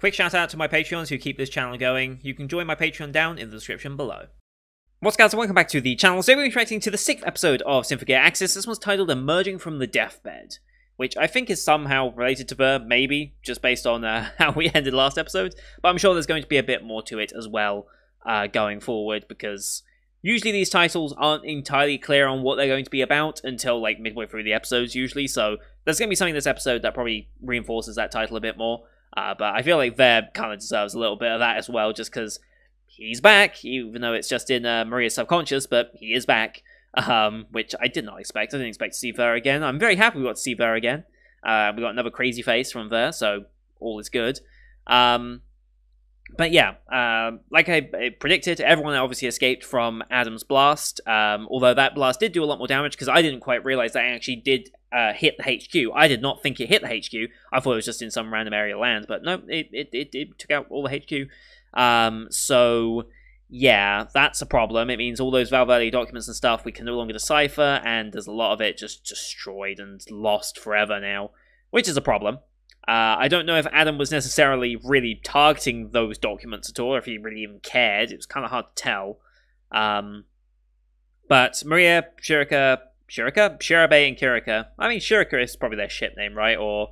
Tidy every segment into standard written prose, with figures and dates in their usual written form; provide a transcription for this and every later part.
Quick shout out to my Patreons who keep this channel going. You can join my Patreon down in the description below. What's guys, and welcome back to the channel. Today we're reacting to the 6th episode of Symphogear AXZ. This one's titled Emerging from the Deathbed, which I think is somehow related to Ver, maybe, just based on how we ended last episode. But I'm sure there's going to be a bit more to it as well going forward, because usually these titles aren't entirely clear on what they're going to be about until like midway through the episodes usually. So there's going to be something in this episode that probably reinforces that title a bit more. But I feel like Ver kind of deserves a little bit of that as well, just because he's back, even though it's just in Maria's subconscious, but he is back, which I did not expect. I didn't expect to see Ver again. I'm very happy we got to see Ver again. We got another crazy face from Ver, so all is good. But yeah, like I predicted, everyone obviously escaped from Adam's blast, although that blast did do a lot more damage, because I didn't quite realize that it actually did hit the HQ. I did not think it hit the HQ. I thought it was just in some random area of land, but no, it took out all the HQ. So yeah, that's a problem. It means all those Valverde documents and stuff we can no longer decipher, and there's a lot of it just destroyed and lost forever now, which is a problem. I don't know if Adam was necessarily really targeting those documents at all, or if he really even cared. It was kind of hard to tell. But Maria, Shirabe, and Kirika. I mean, Shirika is probably their ship name, right? Or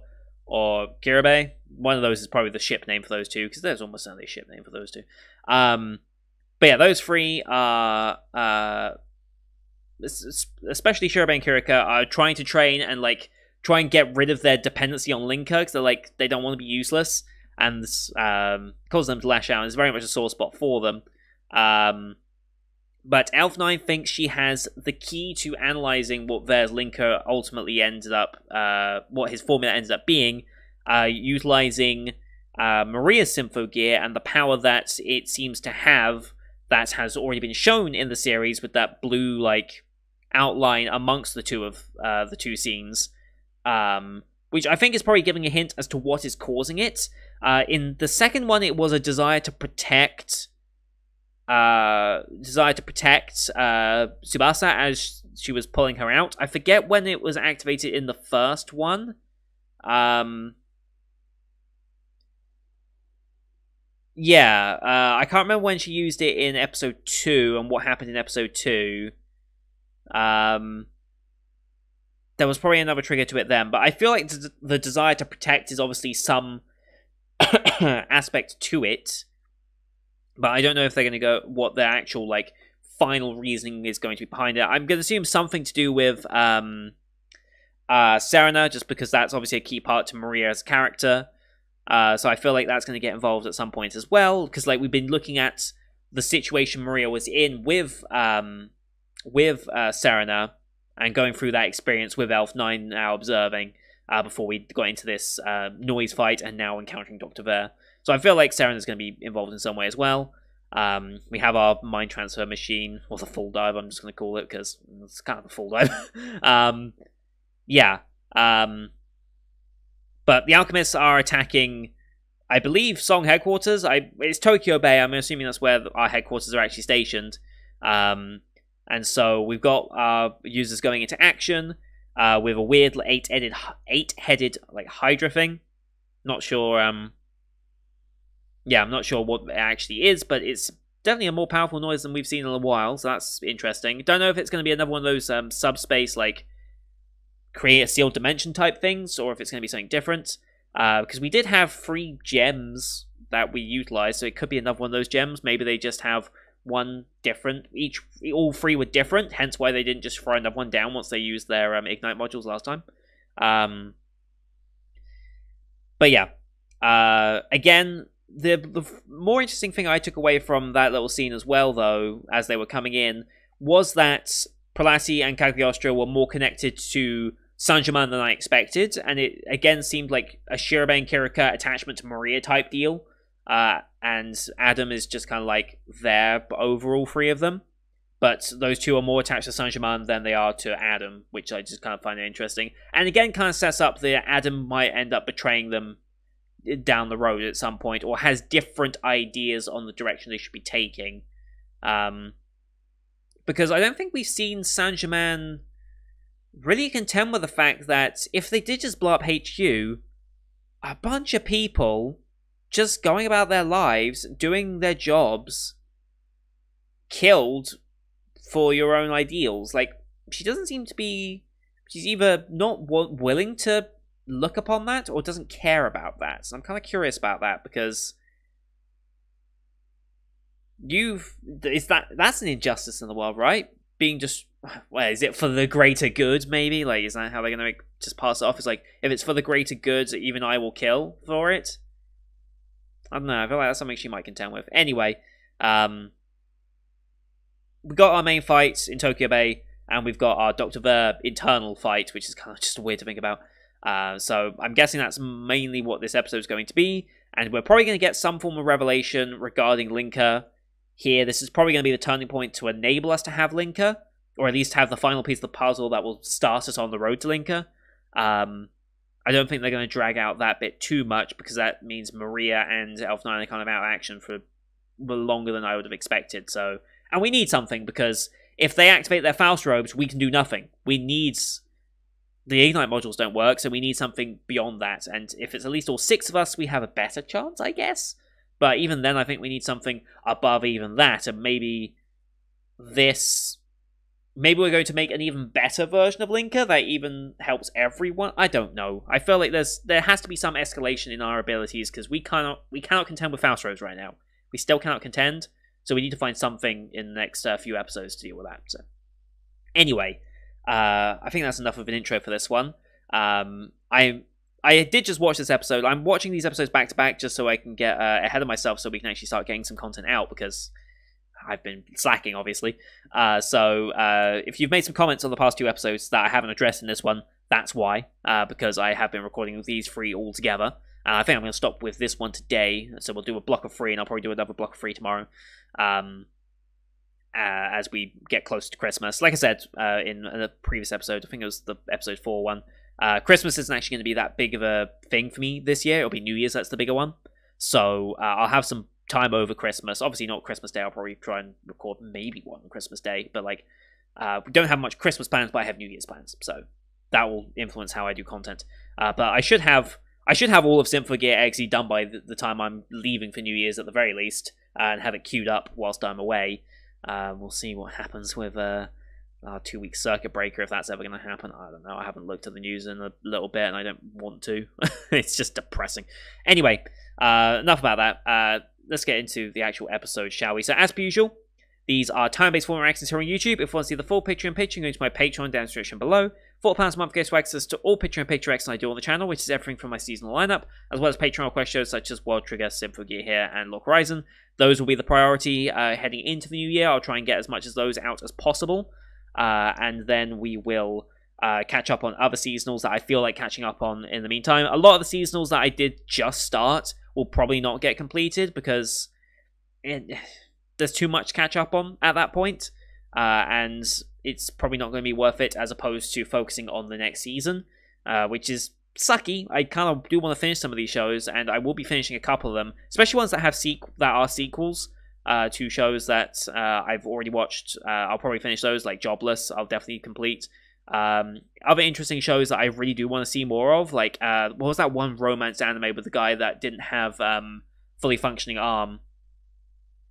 Kirabe. One of those is probably the ship name for those two, because there's almost certainly a ship name for those two. But yeah, those three are, especially Shirabe and Kirika, are trying to train and try and get rid of their dependency on Linker, because they don't want to be useless, and cause them to lash out. It's very much a sore spot for them. But Elf9 thinks she has the key to analyzing what Ver's Linker ultimately ended up, what his formula ended up being, utilizing Maria's Symphogear and the power that it seems to have that has already been shown in the series with that blue outline amongst the two scenes, which I think is probably giving a hint as to what is causing it. In the second one, it was a desire to protect Tsubasa as she was pulling her out. I forget when it was activated in the first one. Yeah, I can't remember when she used it in episode 2 and what happened in episode 2. There was probably another trigger to it then, but I feel like the desire to protect is obviously some aspect to it. But I don't know if they're going to go what their actual final reasoning is going to be behind it. I'm going to assume something to do with Serena, just because that's obviously a key part to Maria as a character. So I feel like that's going to get involved at some point as well, because we've been looking at the situation Maria was in with Serena, and going through that experience with Elf9 now observing before we got into this noise fight and now encountering Dr. Ver. So I feel like Serena's going to be involved in some way as well. We have our mind transfer machine, or the full dive, I'm just going to call it, because it's kind of a full dive. Yeah. But the Alchemists are attacking, I believe, Song headquarters. It's Tokyo Bay. I'm assuming that's where our headquarters are actually stationed. And so we've got our users going into action with a weird eight-headed Hydra thing. Not sure. Yeah, I'm not sure what it actually is, but it's definitely a more powerful noise than we've seen in a while. So that's interesting. Don't know if it's going to be another one of those subspace create a sealed dimension type things, or if it's going to be something different. Because we did have 3 gems that we utilized, so it could be another one of those gems. Maybe they just have one different. All 3 were different, hence why they didn't just throw another one down once they used their Ignite modules last time. But yeah, again, the more interesting thing I took away from that little scene as well, though, as they were coming in, was that Pralati and Cagliostro were more connected to Saint-Germain than I expected, and it again seemed like a Shirabe and Kirika attachment to Maria type deal, and Adam is just kind of there over all 3 of them, but those 2 are more attached to Saint-Germain than they are to Adam, which I just kind of find interesting, and again kind of sets up that Adam might end up betraying them down the road at some point, or has different ideas on the direction they should be taking. Because I don't think we've seen Saint-Germain really contend with the fact that if they did just blow up HQ, a bunch of people just going about their lives, doing their jobs, killed for your own ideals. Like, she doesn't seem to be... She's either not willing to look upon that or doesn't care about that. So I'm kind of curious about that, because that's an injustice in the world, right? Being just... Well, is it for the greater good, maybe? Like, is that how they're going to just pass it off? It's like, if it's for the greater good, even I will kill for it? I don't know, I feel like that's something she might contend with. Anyway, we got our main fight in Tokyo Bay, and we've got our Dr. Ver internal fight, which is kind of just weird to think about. So I'm guessing that's mainly what this episode is going to be, and we're probably going to get some form of revelation regarding Linker here. This is probably going to be the turning point to enable us to have Linker, or at least have the final piece of the puzzle that will start us on the road to Linker. I don't think they're going to drag out that bit too much, because that means Maria and Elf9 are kind of out of action for longer than I would have expected. So, and we need something, because if they activate their Faust robes, we can do nothing. We need... The Ignite modules don't work, so we need something beyond that. And if it's at least all 6 of us, we have a better chance, I guess. But even then, I think we need something above even that, and maybe this... Maybe we're going to make an even better version of Linker that even helps everyone. I don't know. I feel like there has to be some escalation in our abilities, because we cannot contend with Faust robes right now. We still cannot contend, so we need to find something in the next few episodes to deal with that. So, anyway, I think that's enough of an intro for this one. I did just watch this episode. I'm watching these episodes back to back just so I can get ahead of myself, so we can actually start getting some content out, because I've been slacking, obviously. So if you've made some comments on the past 2 episodes that I haven't addressed in this one, that's why. Because I have been recording these 3 all together. I think I'm going to stop with this one today. So we'll do a block of 3, and I'll probably do another block of 3 tomorrow. As we get close to Christmas. Like I said in the previous episode, I think it was the episode 4 one, Christmas isn't actually going to be that big of a thing for me this year. It'll be New Year's, that's the bigger one. So I'll have some time over Christmas. Obviously not Christmas Day. I'll probably try and record maybe one on Christmas Day, but like we don't have much Christmas plans, but I have New Year's plans, so that will influence how I do content. But I should have all of Symphogear AXZ done by the time I'm leaving for New Year's at the very least, and have it queued up whilst I'm away. We'll see what happens with our 2-week circuit breaker, if that's ever going to happen. I don't know. I haven't looked at the news in a little bit, and I don't want to. It's just depressing. Anyway, enough about that. Let's get into the actual episode, shall we? So, as per usual, these are time-based format reactions here on YouTube. If you want to see the full picture in picture, go to my Patreon down in the description below. £4 a month gets you access to all picture in picture reactions I do on the channel, which is everything from my seasonal lineup, as well as Patreon request shows such as World Trigger, Symphogear here, and Lock Horizon. Those will be the priority heading into the new year. I'll try and get as much of those out as possible, and then we will catch up on other seasonals that I feel like catching up on in the meantime. A lot of the seasonals that I did just start will probably not get completed, because there's too much to catch up on at that point, and it's probably not going to be worth it, as opposed to focusing on the next season, which is sucky. I kind of do want to finish some of these shows, and I will be finishing a couple of them, especially ones that have that are sequels to shows that I've already watched. I'll probably finish those, like Jobless. I'll definitely complete. Other interesting shows that I really do want to see more of, like what was that one romance anime with the guy that didn't have fully functioning arm?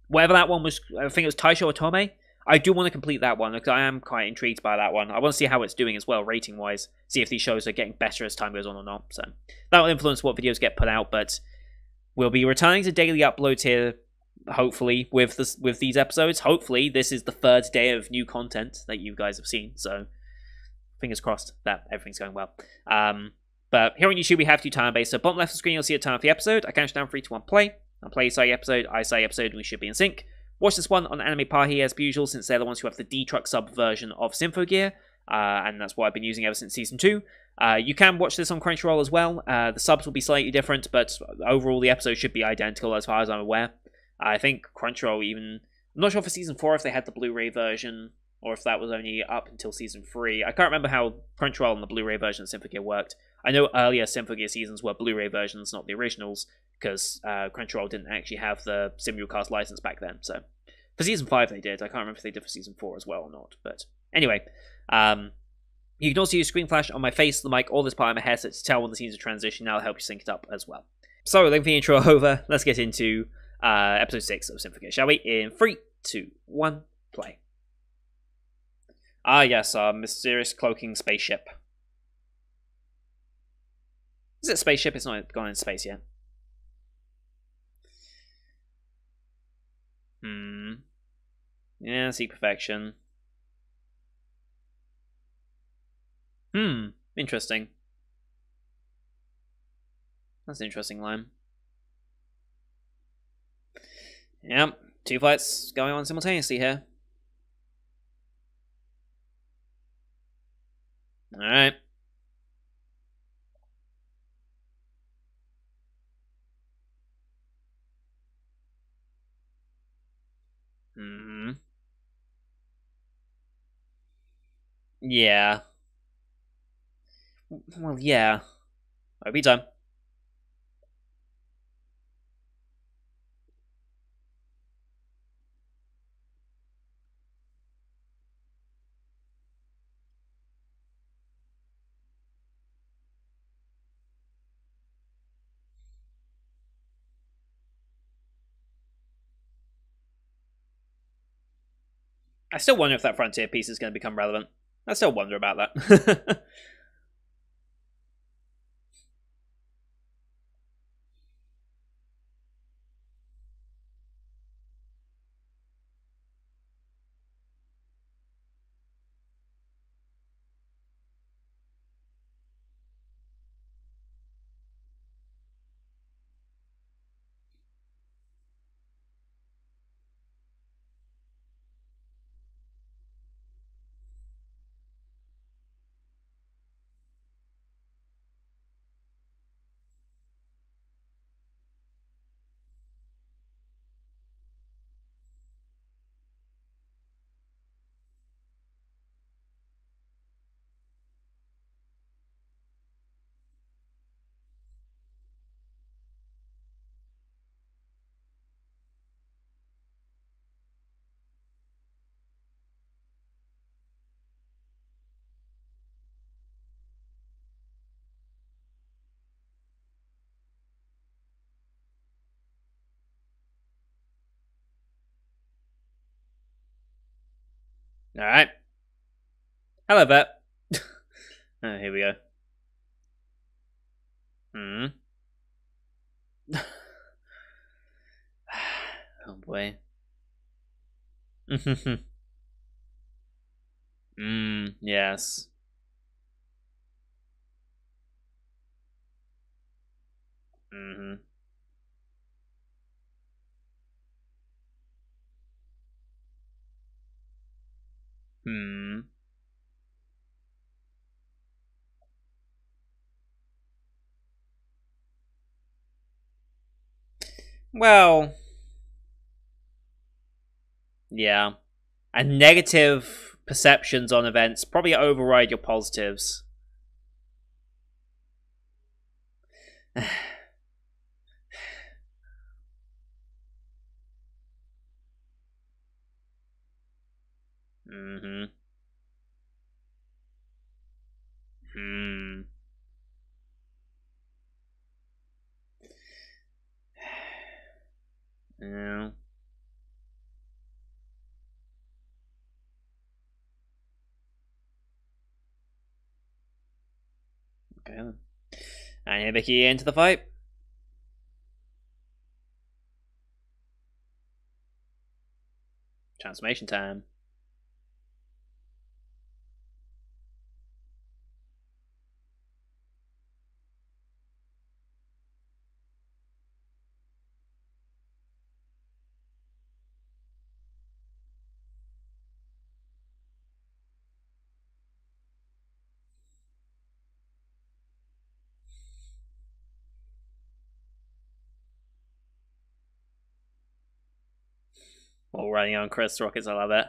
Whatever that one was, I think it was Taisho Otome. I do want to complete that one, because I am quite intrigued by that one. I want to see how it's doing as well, rating-wise. See if these shows are getting better as time goes on or not. So that will influence what videos get put out, but we'll be returning to daily uploads here, hopefully, with these episodes. Hopefully, this is the 3rd day of new content that you guys have seen, so fingers crossed that everything's going well. But here on YouTube, we have 2 time-based. So bottom left of the screen, you'll see a time of the episode. I count down 3, 2, 1, play. I'll play say episode, I say episode, and we should be in sync. Watch this one on Anime Pahi as per usual, since they're the ones who have the D-Truck sub version of Symphogear, and that's what I've been using ever since Season 2. You can watch this on Crunchyroll as well. The subs will be slightly different, but overall the episode should be identical as far as I'm aware. I think Crunchyroll even... I'm not sure for Season 4 if they had the Blu-ray version, or if that was only up until Season 3. I can't remember how Crunchyroll and the Blu-ray version of Symphogear worked. I know earlier Symphogear seasons were Blu-ray versions, not the originals, because Crunchyroll didn't actually have the simulcast license back then. So for Season 5 they did. I can't remember if they did for Season 4 as well or not. But anyway, you can also use screen flash on my face, the mic, or this part of my headset to tell when the scenes are transition. That'll help you sync it up as well. So, lengthy intro over. Let's get into episode 6 of Symphogear, shall we? In 3, 2, 1, play. Ah, yes, our mysterious cloaking spaceship. Is it a spaceship? It's not gone in space yet. Yeah, seek perfection. Interesting. That's an interesting line. Yep, 2 fights going on simultaneously here. Alright. Yeah. Well, yeah. It'll be time. I still wonder if that frontier piece is going to become relevant. I still wonder about that. Alright. Hello, Vet. Oh, here we go. Oh, boy. Yes. Well, yeah. And negative perceptions on events probably override your positives. Yeah. Okay. And Hibiki into the fight. Transformation time. All running on Chris Rockets, I love it.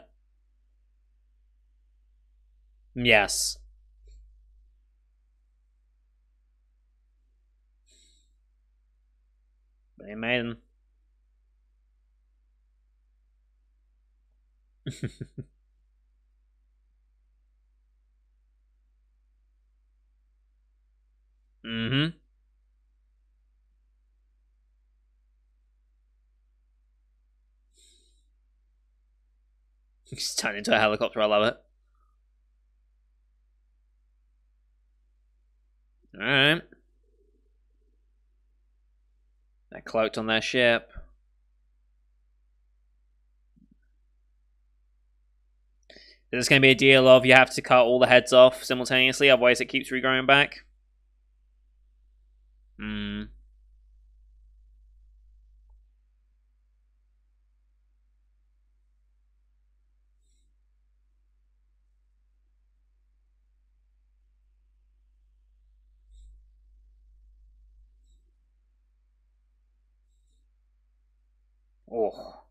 Yes. They made him. Just turn into a helicopter, I love it. Alright. They're cloaked on their ship. Is this going to be a deal of you have to cut all the heads off simultaneously, otherwise it keeps regrowing back? Hmm. Oh.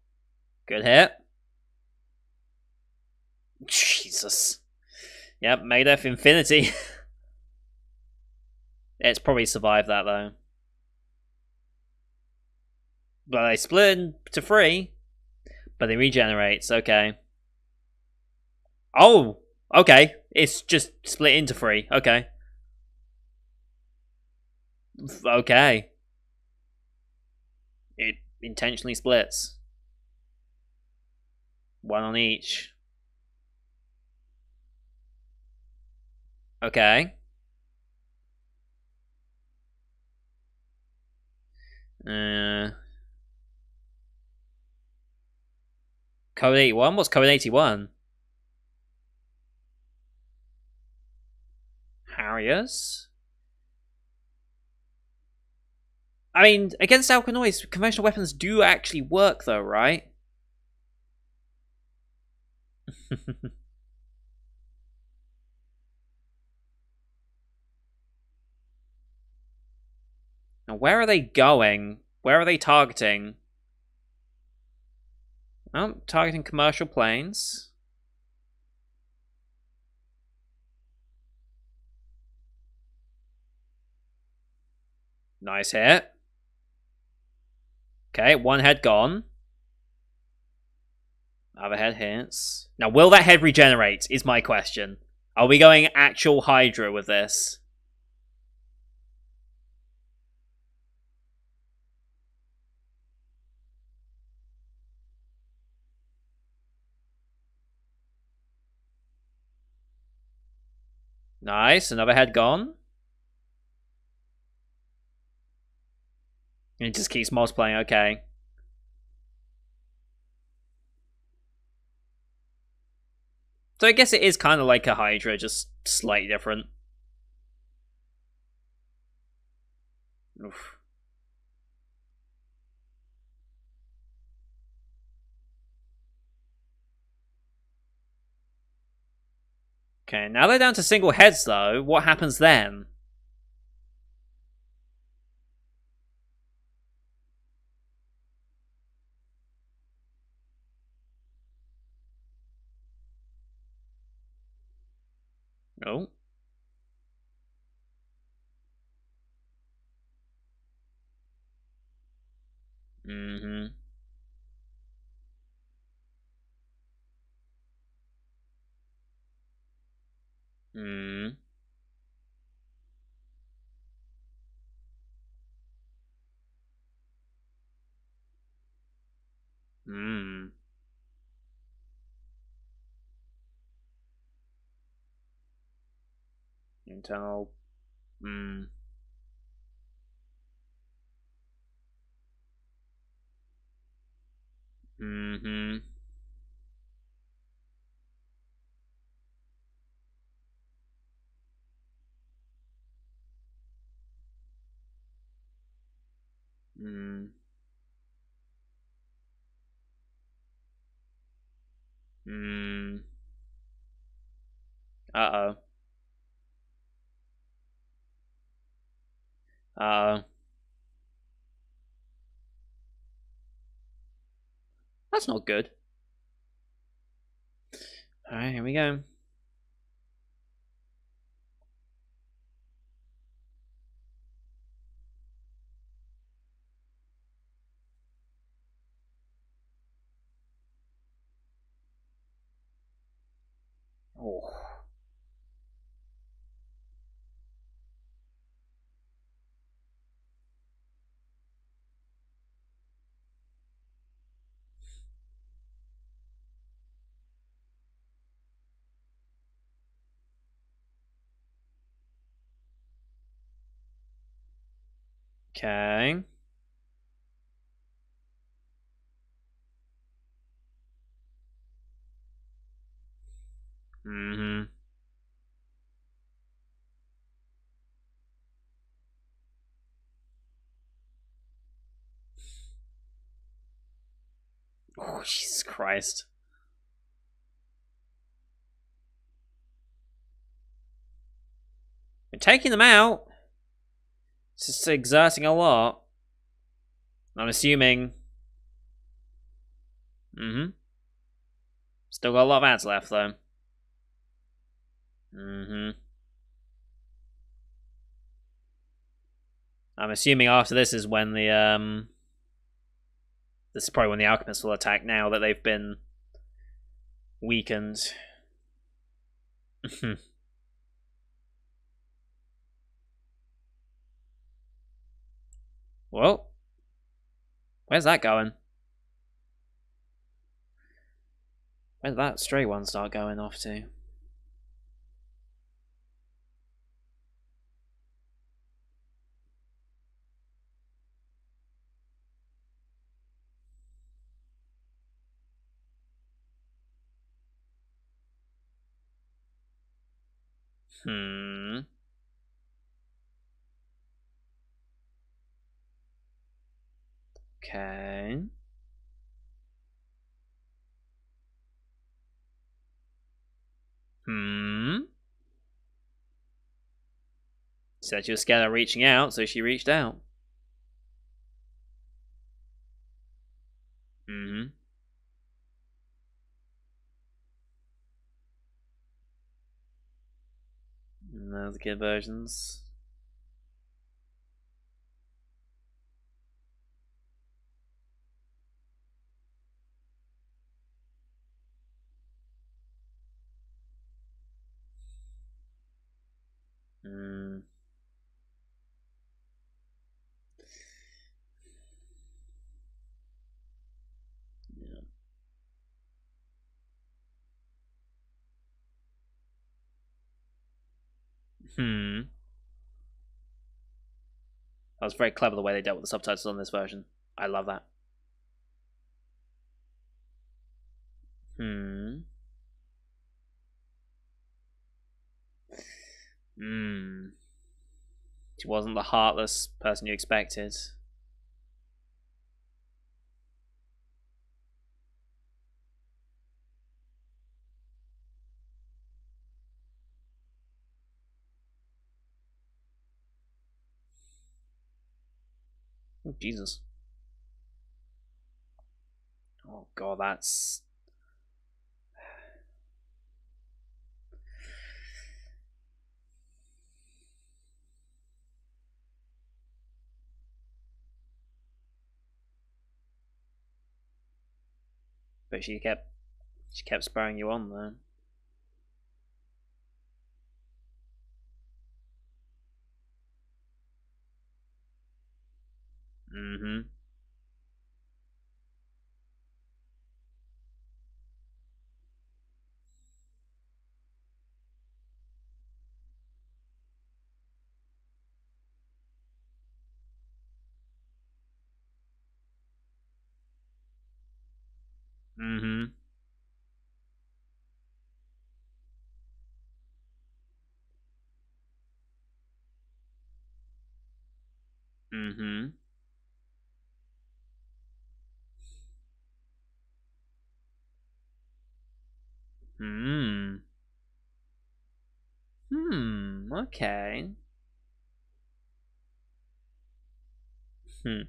Good hit. Jesus. Yep, Madoff Infinity. It's probably survived that, though. But they split into three. But they regenerates, okay. Oh! Okay. It's just split into three. Okay. Okay. It intentionally splits. One on each. Okay. Code 81? What's Code 81? Harriers? I mean, against Alkanoids, conventional weapons do actually work, though, right? Now, where are they going? Where are they targeting? Oh, targeting commercial planes. Nice hit. Okay, one head gone. Other head hits. Now, will that head regenerate, is my question. Are we going actual Hydra with this? Nice, another head gone. It just keeps multiplying, okay. So I guess it is kind of like a Hydra, just slightly different. Oof. Okay, now they're down to single heads, though. What happens then? Oh. Mm-hmm. Mm. Mm. Internal. Mm. Mm-hmm. Mm. Mm. Uh-oh. Uh-oh. That's not good. Alright, here we go. Oh. Okay. Mm-hmm. Oh, Jesus Christ. We're taking them out. It's just exerting a lot. I'm assuming. Mm-hmm. Still got a lot of ads left, though. Mm-hmm. I'm assuming after this is when the, This is probably when the Alchemists will attack now that they've been weakened. Well, where's that going? Where'd that stray one start going off to? Hmm. Okay. Hmm. Said she was scared of reaching out, so she reached out. Mm-hmm. And there's the kid versions. Hmm. Yeah. Hmm. That was very clever the way they dealt with the subtitles on this version. I love that. Hmm. Hmm. She wasn't the heartless person you expected. Oh, Jesus. Oh, God, that's... But she kept spurring you on, though. Mm-hmm. Mm-hmm. Mm-hmm. Hmm. Hmm. Okay. Hmm.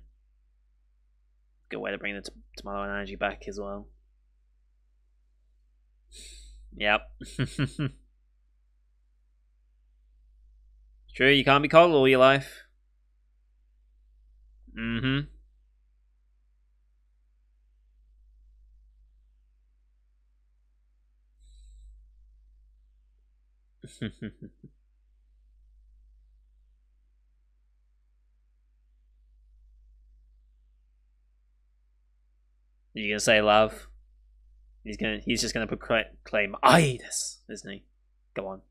Good way to bring the tomato energy back as well. Yep. True, you can't be cold all your life. Mm-hmm. You gonna say love? He's just gonna proclaim Idas, isn't he? Go on.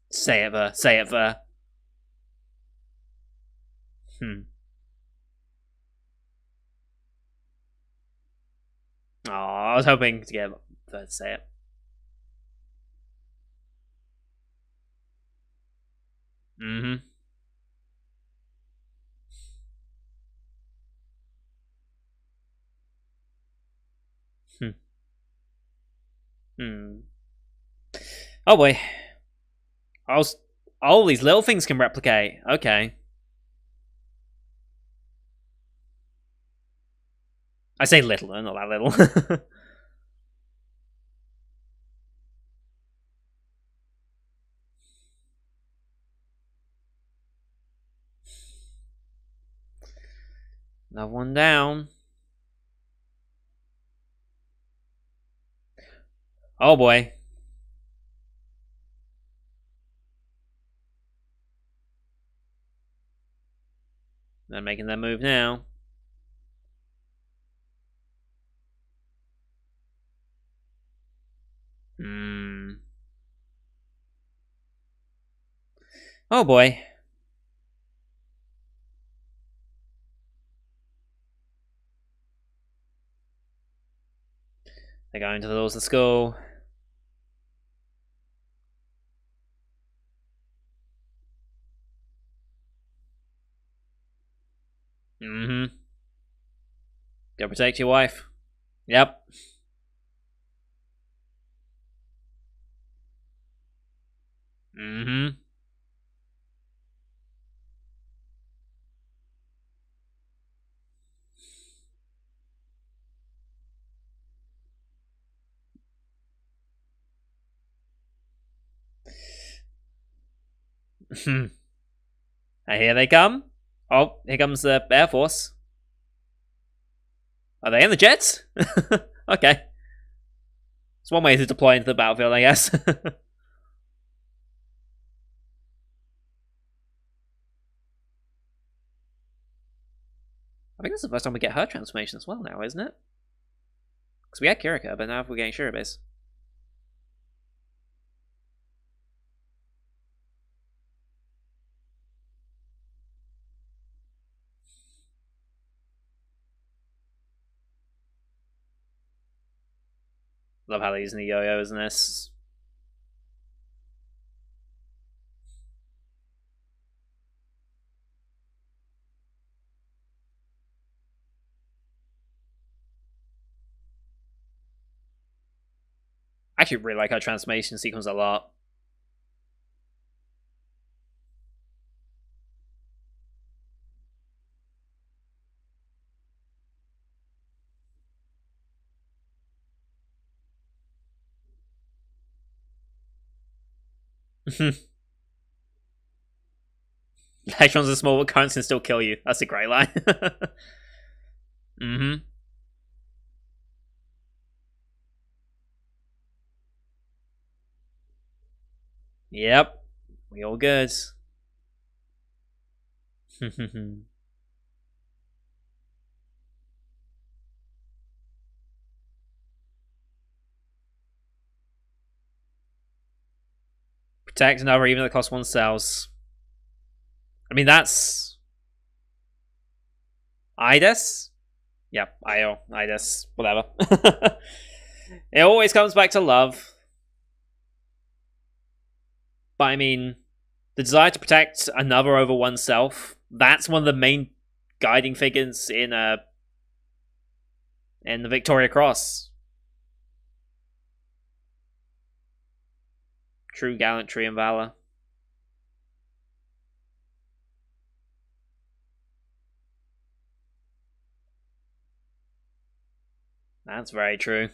Say it, Ver. Say it, Ver. Hmm. Oh, I was hoping to get her to say it. Mm-hmm. Hmm. Hmm. Oh boy. I was. Oh, these little things can replicate. Okay. I say little, they're not that little. Another one down. Oh boy. They're making their move now. Hmm. Oh boy. They're going to the doors of school. Mm-hmm. Go protect your wife. Yep. Mm-hmm. And here they come. Oh, here comes the Air Force. Are they in the jets? Okay. It's one way to deploy into the battlefield, I guess. I think this is the first time we get her transformation as well now, isn't it? Because we had Kiriko, but now we're getting Shirobis. Love how they're using the yo-yos in this. I actually really like her transformation sequence a lot. Electrons are small, but currents can still kill you. That's a great line. Mm-hmm. Yep. We all good. Protect another even at the cost of one's cells. I mean, that's Idas? Yep, Io, Idas, whatever. It always comes back to love. But I mean, the desire to protect another over oneself, that's one of the main guiding figures in the Victoria Cross. True gallantry and valor. That's very true.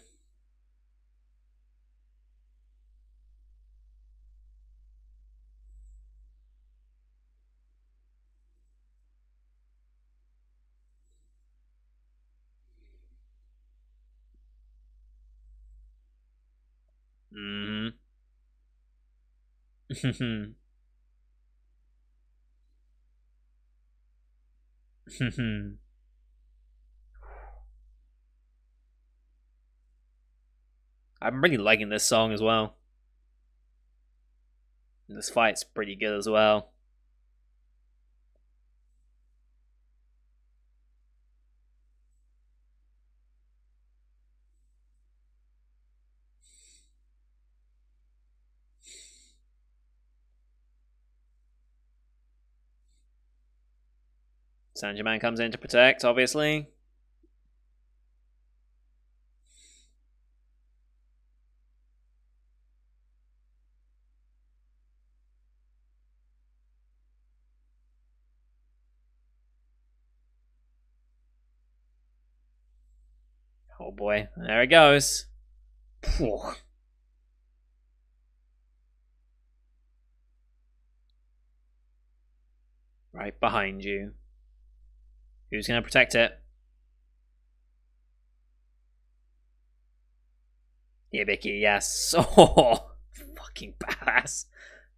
Mm-hmm. I'm really liking this song as well. This fight's pretty good as well. Sanjiman comes in to protect, obviously. Oh boy, there it goes. Right behind you. Who's gonna protect it? Hibiki, yes. Oh, fucking badass.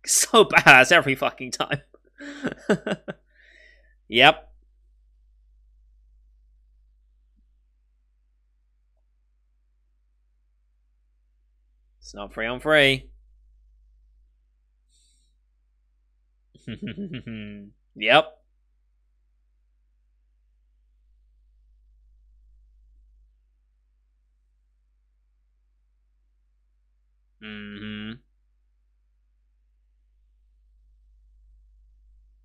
So badass every fucking time. Yep. It's not 3-on-3. Yep.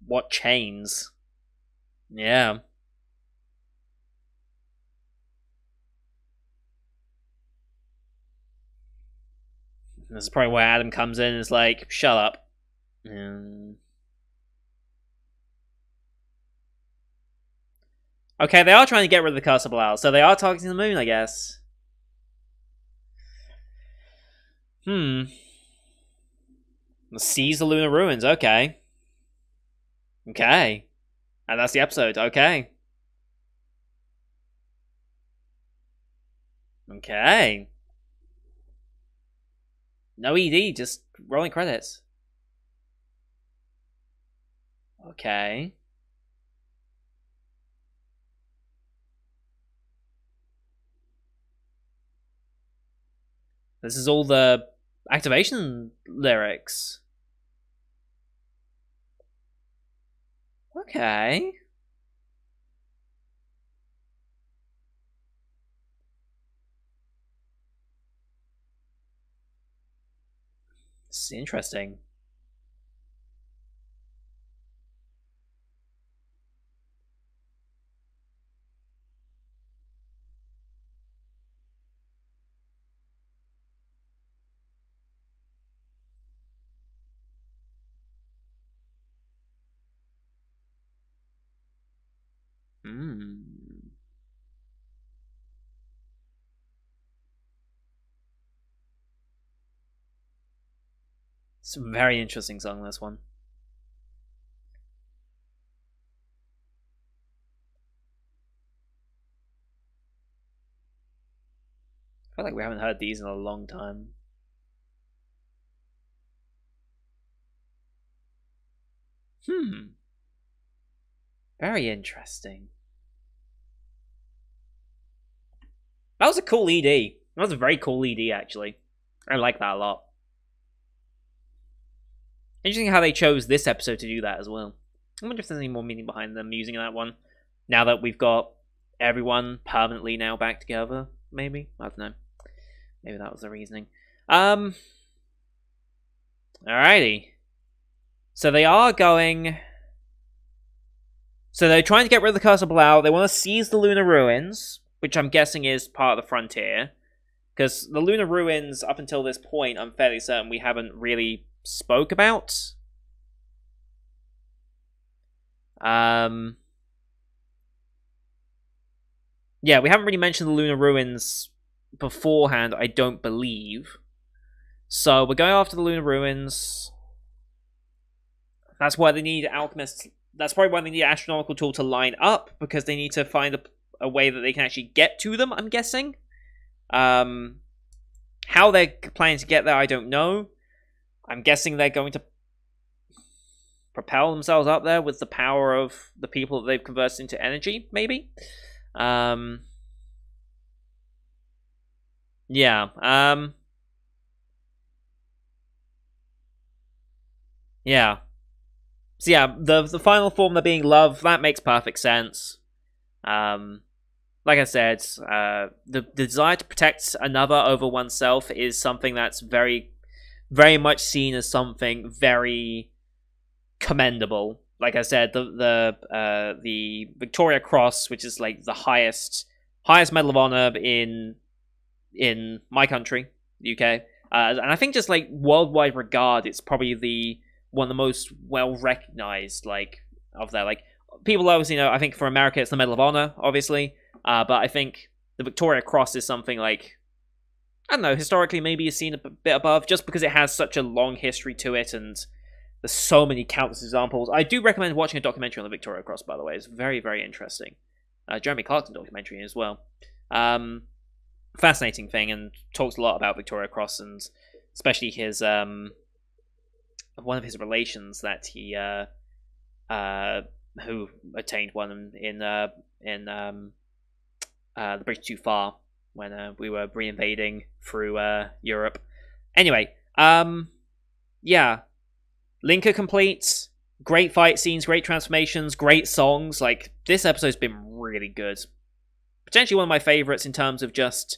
What chains? Yeah. This is probably where Adam comes in and is like, shut up. Okay, they are trying to get rid of the Curse of Belial, so they are targeting the moon, I guess. Seize the Lunar Ruins, okay. Okay. And that's the episode, okay. Okay. No ED, just rolling credits. Okay. This is all the activation lyrics. Okay. It's interesting. It's a very interesting song, this one. I feel like we haven't heard these in a long time. Very interesting. That was a cool ED. That was a very cool ED, actually. I like that a lot. Interesting how they chose this episode to do that as well. I wonder if there's any more meaning behind them using that one. Now that we've got everyone permanently now back together, maybe? I don't know. Maybe that was the reasoning. Alrighty. So they are going... So they're trying to get rid of the Curse of Belial. They want to seize the Lunar Ruins, which I'm guessing is part of the frontier. Because the Lunar Ruins, up until this point, I'm fairly certain we haven't really spoke about. Yeah, we haven't really mentioned the Lunar Ruins beforehand, I don't believe. So we're going after the Lunar Ruins. That's why they need alchemists. That's probably why they need an astronomical tool to line up, because they need to find a way that they can actually get to them, I'm guessing. How they're planning to get there, I don't know. I'm guessing they're going to propel themselves up there with the power of the people that they've converted into energy, maybe? Yeah. Yeah. So yeah, the final form, there being love, that makes perfect sense. Like I said, the desire to protect another over oneself is something that's very, very much seen as something very commendable. like I said, the Victoria Cross, which is like the highest Medal of Honor in my country, the UK, and I think just like worldwide regard, it's probably one of the most well recognized of that. Like people obviously know. I think for America, it's the Medal of Honor, obviously, but I think the Victoria Cross is something like, I don't know, historically maybe is seen a bit above, just because it has such a long history to it, and there's so many countless examples. I do recommend watching a documentary on the Victoria Cross, by the way. It's very, very interesting. Jeremy Clarkson documentary as well. Fascinating thing, and talks a lot about Victoria Cross, and especially his one of his relations that he who attained one in the Bridge Too Far when we were reinvading through Europe. Anyway, yeah, Linker complete. Great fight scenes, great transformations, great songs. Like, this episode's been really good. Potentially one of my favorites in terms of just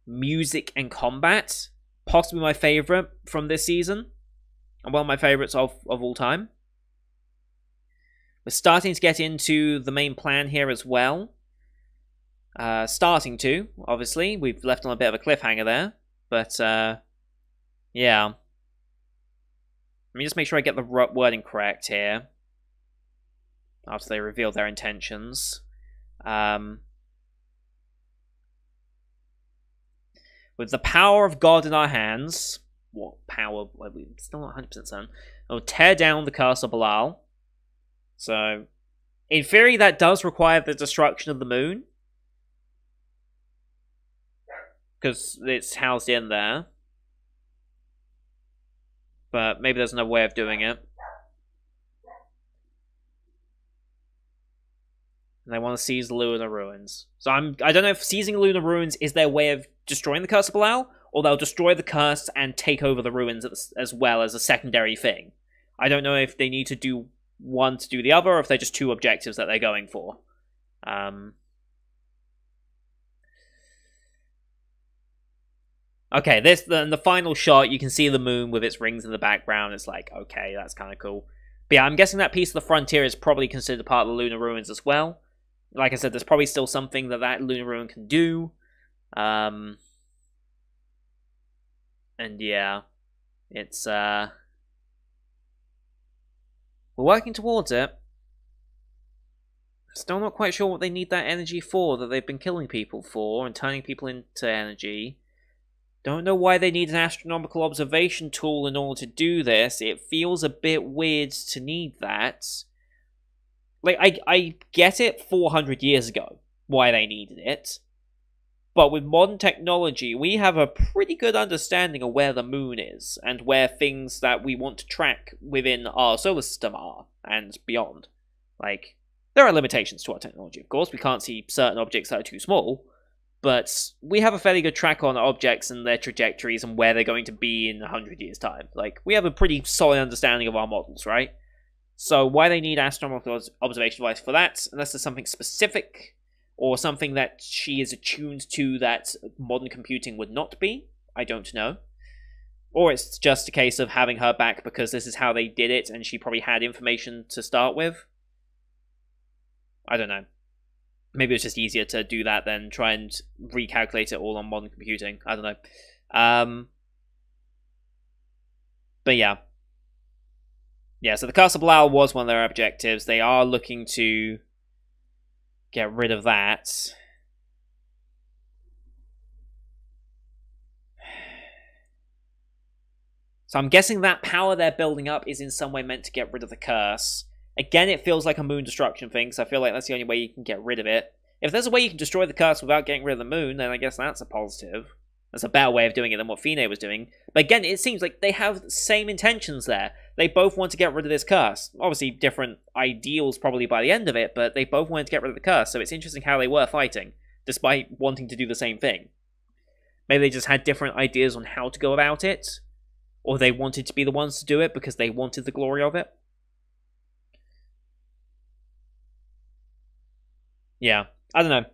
music and combat. Possibly my favorite from this season, and one of my favorites of all time. We're starting to get into the main plan here as well. Starting to, obviously. We've left on a bit of a cliffhanger there. But, yeah. Let me just make sure I get the wording correct here. After they reveal their intentions. With the power of God in our hands... What power? Well, we're still not 100% certain. We'll tear down the Castle Belial. So, in theory, that does require the destruction of the moon. Because it's housed in there. But maybe there's another way of doing it. And they want to seize the lunar ruins. So I don't know if seizing the lunar ruins is their way of destroying the Curse of Belial, or they'll destroy the curse and take over the ruins as well as a secondary thing. I don't know if they need to do one to do the other, or if they're just two objectives that they're going for. Okay, the final shot, you can see the moon with its rings in the background. It's like, okay, that's kind of cool. But yeah, I'm guessing that piece of the frontier is probably considered part of the lunar ruins as well. Like I said, there's probably still something that lunar ruin can do. And yeah, it's we're working towards it. Still not quite sure what they need that energy for, that they've been killing people for and turning people into energy. Don't know why they need an astronomical observation tool in order to do this. It feels a bit weird to need that. Like, I get it 400 years ago, why they needed it. But with modern technology, we have a pretty good understanding of where the moon is, and where things that we want to track within our solar system are, and beyond. Like, there are limitations to our technology, of course. We can't see certain objects that are too small. But we have a fairly good track on objects and their trajectories and where they're going to be in 100 years' time. Like, we have a pretty solid understanding of our models, right? So why they need astronomical observation device for that, unless there's something specific, or something that she is attuned to that modern computing would not be, I don't know. Or it's just a case of having her back because this is how they did it, and she probably had information to start with. I don't know. Maybe it's just easier to do that than try and recalculate it all on modern computing. I don't know. But yeah. Yeah, so the Castle Belial was one of their objectives. They are looking to get rid of that. So I'm guessing that power they're building up is in some way meant to get rid of the curse. Again, it feels like a moon destruction thing, so I feel like that's the only way you can get rid of it. If there's a way you can destroy the curse without getting rid of the moon, then I guess that's a positive. That's a better way of doing it than what Fine was doing. But again, it seems like they have the same intentions there. They both want to get rid of this curse. Obviously, different ideals probably by the end of it, but they both wanted to get rid of the curse, so it's interesting how they were fighting, despite wanting to do the same thing. Maybe they just had different ideas on how to go about it, or they wanted to be the ones to do it because they wanted the glory of it. Yeah, I don't know.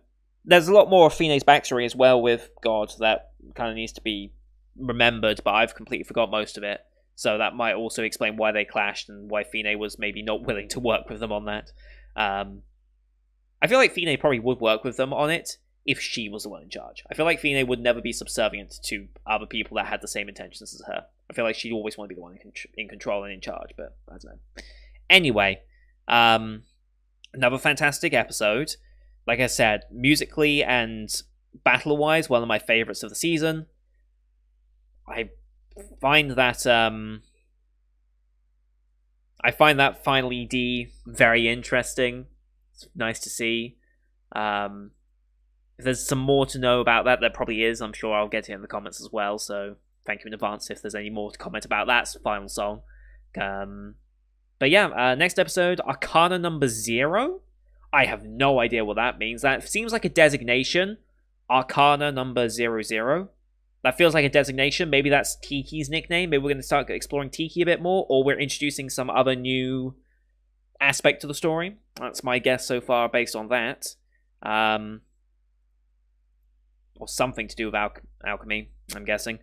There's a lot more of Fine's backstory as well with God that kind of needs to be remembered, but I've completely forgot most of it. So that might also explain why they clashed and why Fine was maybe not willing to work with them on that. I feel like Fine probably would work with them on it if she was the one in charge. I feel like Fine would never be subservient to other people that had the same intentions as her. I feel like she'd always want to be the one in control and in charge, but I don't know. Anyway, another fantastic episode. Like I said, musically and battle-wise, one of my favorites of the season. I find that final ED very interesting. It's nice to see. If there's some more to know about that, there probably is. I'm sure I'll get it in the comments as well, so thank you in advance if there's any more to comment about that final song. But yeah, next episode, Arcana number 0. I have no idea what that means. That seems like a designation. Arcana number 00. That feels like a designation. Maybe that's Tiki's nickname. Maybe we're going to start exploring Tiki a bit more, or we're introducing some other new aspect to the story. That's my guess so far based on that. Or something to do with alchemy, I'm guessing.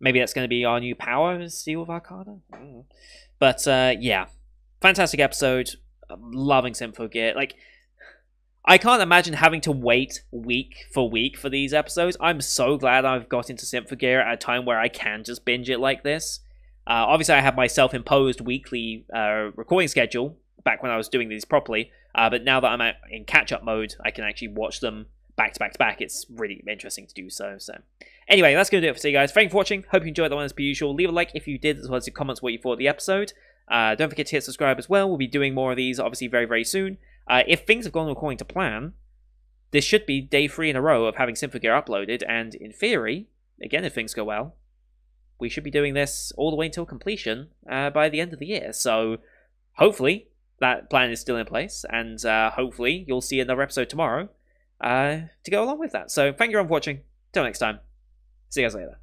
Maybe that's going to be our new power, Seal of Arcana? But, yeah. Fantastic episode. I'm loving Symphogear. Like, I can't imagine having to wait week for week for these episodes. I'm so glad I've got into Symphogear at a time where I can just binge it like this. Obviously, I have my self-imposed weekly recording schedule back when I was doing these properly. But now that I'm in catch-up mode, I can actually watch them back to back to back. It's really interesting to do so. Anyway, that's going to do it for today, guys. Thank you for watching. Hope you enjoyed that one as per usual. Leave a like if you did, as well as your comments what you thought of the episode. Don't forget to hit subscribe as well. We'll be doing more of these, obviously, very, very soon. If things have gone according to plan, this should be day 3 in a row of having Symphogear uploaded, and in theory, again, if things go well, we should be doing this all the way until completion by the end of the year. So, hopefully, that plan is still in place, and hopefully, you'll see another episode tomorrow to go along with that. So, thank you all for watching. Till next time. See you guys later.